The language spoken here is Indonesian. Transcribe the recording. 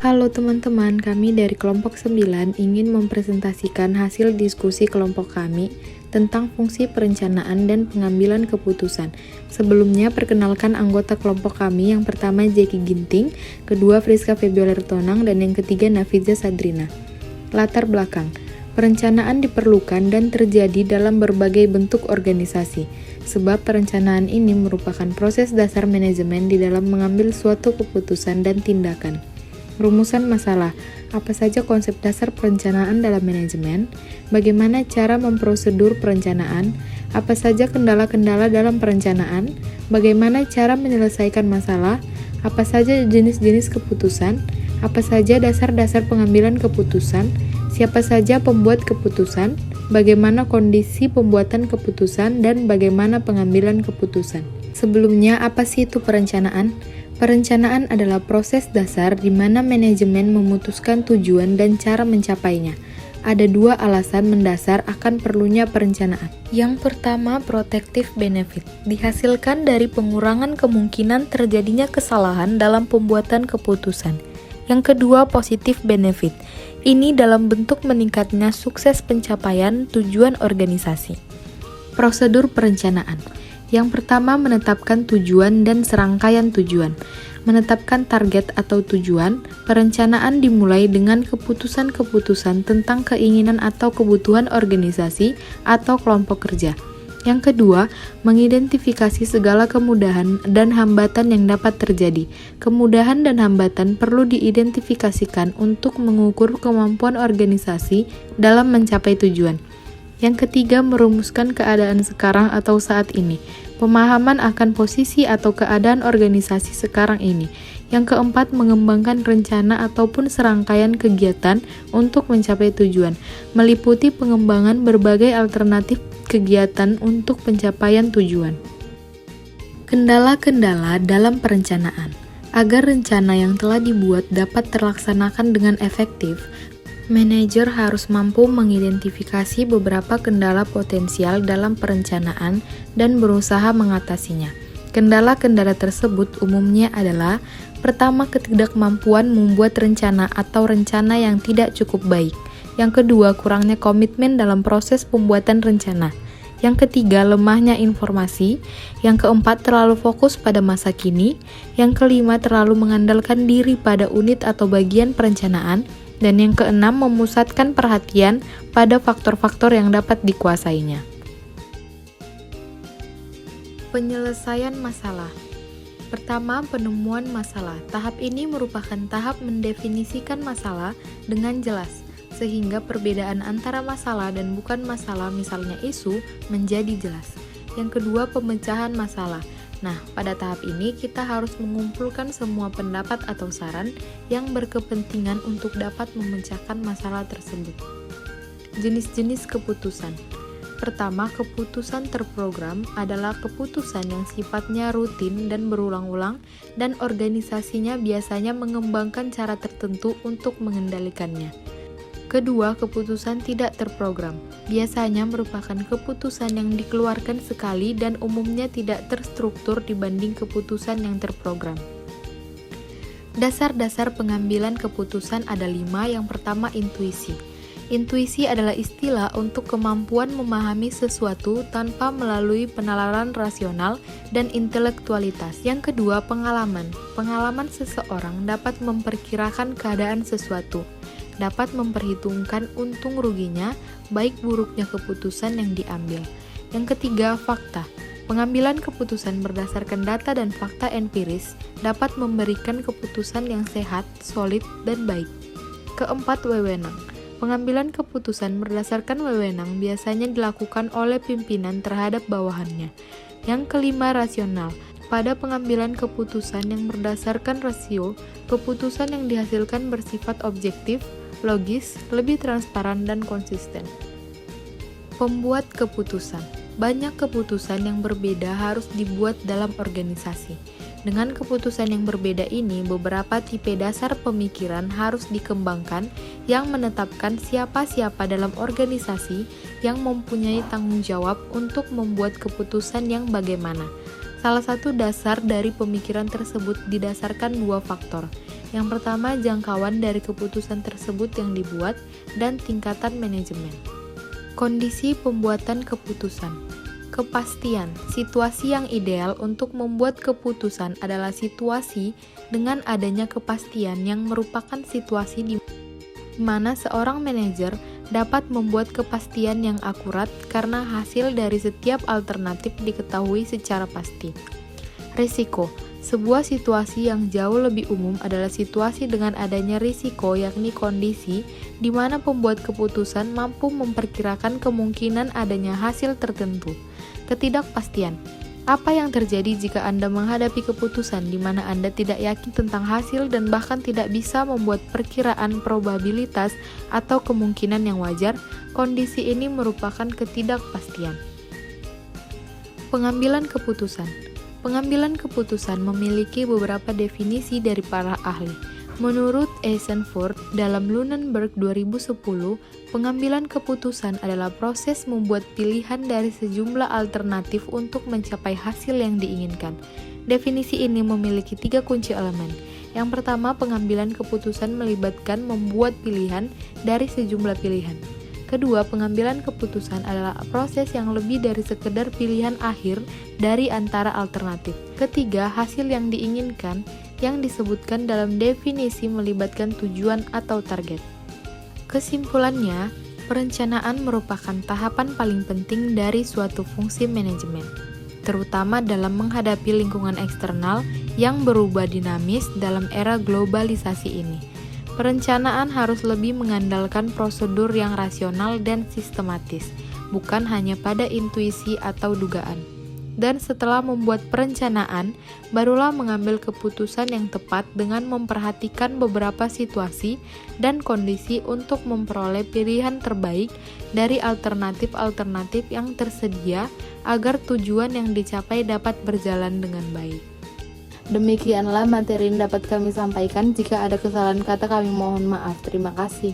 Halo teman-teman, kami dari kelompok 9 ingin mempresentasikan hasil diskusi kelompok kami tentang fungsi perencanaan dan pengambilan keputusan. Sebelumnya, perkenalkan anggota kelompok kami. Yang pertama Jeki Ginting, kedua Friska Febioler Tonang, dan yang ketiga Nafiza Sadrina. Latar belakang. Perencanaan diperlukan dan terjadi dalam berbagai bentuk organisasi, sebab perencanaan ini merupakan proses dasar manajemen di dalam mengambil suatu keputusan dan tindakan. Rumusan masalah, apa saja konsep dasar perencanaan dalam manajemen, bagaimana cara memprosedur perencanaan, apa saja kendala-kendala dalam perencanaan, bagaimana cara menyelesaikan masalah, apa saja jenis-jenis keputusan, apa saja dasar-dasar pengambilan keputusan, siapa saja pembuat keputusan, bagaimana kondisi pembuatan keputusan, dan bagaimana pengambilan keputusan. Sebelumnya, apa sih itu perencanaan? Perencanaan adalah proses dasar di mana manajemen memutuskan tujuan dan cara mencapainya. Ada dua alasan mendasar akan perlunya perencanaan. Yang pertama, protective benefit, dihasilkan dari pengurangan kemungkinan terjadinya kesalahan dalam pembuatan keputusan. Yang kedua, positive benefit, ini dalam bentuk meningkatnya sukses pencapaian tujuan organisasi. Prosedur perencanaan. Yang pertama, menetapkan tujuan dan serangkaian tujuan. Menetapkan target atau tujuan, perencanaan dimulai dengan keputusan-keputusan tentang keinginan atau kebutuhan organisasi atau kelompok kerja. Yang kedua, mengidentifikasi segala kemudahan dan hambatan yang dapat terjadi. Kemudahan dan hambatan perlu diidentifikasikan untuk mengukur kemampuan organisasi dalam mencapai tujuan. Yang ketiga, merumuskan keadaan sekarang atau saat ini. Pemahaman akan posisi atau keadaan organisasi sekarang ini. Yang keempat, mengembangkan rencana ataupun serangkaian kegiatan untuk mencapai tujuan, meliputi pengembangan berbagai alternatif kegiatan untuk pencapaian tujuan. Kendala-kendala dalam perencanaan. Agar rencana yang telah dibuat dapat terlaksanakan dengan efektif, manajer harus mampu mengidentifikasi beberapa kendala potensial dalam perencanaan dan berusaha mengatasinya. Kendala-kendala tersebut umumnya adalah: pertama, ketidakmampuan membuat rencana atau rencana yang tidak cukup baik. Yang kedua, kurangnya komitmen dalam proses pembuatan rencana. Yang ketiga, lemahnya informasi. Yang keempat, terlalu fokus pada masa kini. Yang kelima, terlalu mengandalkan diri pada unit atau bagian perencanaan. Dan yang keenam, memusatkan perhatian pada faktor-faktor yang dapat dikuasainya. Penyelesaian masalah. Pertama, penemuan masalah. Tahap ini merupakan tahap mendefinisikan masalah dengan jelas, sehingga perbedaan antara masalah dan bukan masalah, misalnya isu, menjadi jelas. Yang kedua, pemecahan masalah. Nah, pada tahap ini kita harus mengumpulkan semua pendapat atau saran yang berkepentingan untuk dapat memecahkan masalah tersebut. Jenis-jenis keputusan. Pertama, keputusan terprogram adalah keputusan yang sifatnya rutin dan berulang-ulang, dan organisasinya biasanya mengembangkan cara tertentu untuk mengendalikannya. Kedua, keputusan tidak terprogram. Biasanya merupakan keputusan yang dikeluarkan sekali dan umumnya tidak terstruktur dibanding keputusan yang terprogram. Dasar-dasar pengambilan keputusan ada 5. Yang pertama, intuisi. Intuisi adalah istilah untuk kemampuan memahami sesuatu tanpa melalui penalaran rasional dan intelektualitas. Yang kedua, pengalaman. Pengalaman seseorang dapat memperkirakan keadaan sesuatu, dapat memperhitungkan untung ruginya, baik buruknya keputusan yang diambil. Yang ketiga, fakta. Pengambilan keputusan berdasarkan data dan fakta empiris dapat memberikan keputusan yang sehat, solid, dan baik. Keempat, wewenang. Pengambilan keputusan berdasarkan wewenang biasanya dilakukan oleh pimpinan terhadap bawahannya. Yang kelima, rasional. Pada pengambilan keputusan yang berdasarkan rasio, keputusan yang dihasilkan bersifat objektif, logis, lebih transparan, dan konsisten. Pembuat keputusan. Banyak keputusan yang berbeda harus dibuat dalam organisasi. Dengan keputusan yang berbeda ini, beberapa tipe dasar pemikiran harus dikembangkan yang menetapkan siapa-siapa dalam organisasi yang mempunyai tanggung jawab untuk membuat keputusan yang bagaimana. Salah satu dasar dari pemikiran tersebut didasarkan 2 faktor. Yang pertama, jangkauan dari keputusan tersebut yang dibuat dan tingkatan manajemen. Kondisi pembuatan keputusan. Kepastian. Situasi yang ideal untuk membuat keputusan adalah situasi dengan adanya kepastian yang merupakan situasi di mana seorang manajer dapat membuat kepastian yang akurat karena hasil dari setiap alternatif diketahui secara pasti. Risiko. Sebuah situasi yang jauh lebih umum adalah situasi dengan adanya risiko, yakni kondisi di mana pembuat keputusan mampu memperkirakan kemungkinan adanya hasil tertentu. Ketidakpastian. Apa yang terjadi jika Anda menghadapi keputusan di mana Anda tidak yakin tentang hasil dan bahkan tidak bisa membuat perkiraan probabilitas atau kemungkinan yang wajar? Kondisi ini merupakan ketidakpastian. Pengambilan keputusan. Pengambilan keputusan memiliki beberapa definisi dari para ahli. Menurut Eisenfurt dalam Lunenburg 2010, pengambilan keputusan adalah proses membuat pilihan dari sejumlah alternatif untuk mencapai hasil yang diinginkan. Definisi ini memiliki 3 kunci elemen. Yang pertama, pengambilan keputusan melibatkan membuat pilihan dari sejumlah pilihan. Kedua, pengambilan keputusan adalah proses yang lebih dari sekedar pilihan akhir dari antara alternatif. Ketiga, hasil yang diinginkan yang disebutkan dalam definisi melibatkan tujuan atau target. Kesimpulannya, perencanaan merupakan tahapan paling penting dari suatu fungsi manajemen, terutama dalam menghadapi lingkungan eksternal yang berubah dinamis dalam era globalisasi ini. Perencanaan harus lebih mengandalkan prosedur yang rasional dan sistematis, bukan hanya pada intuisi atau dugaan. Dan setelah membuat perencanaan, barulah mengambil keputusan yang tepat dengan memperhatikan beberapa situasi dan kondisi untuk memperoleh pilihan terbaik dari alternatif-alternatif yang tersedia agar tujuan yang dicapai dapat berjalan dengan baik. Demikianlah materi yang dapat kami sampaikan. Jika ada kesalahan kata, kami mohon maaf. Terima kasih.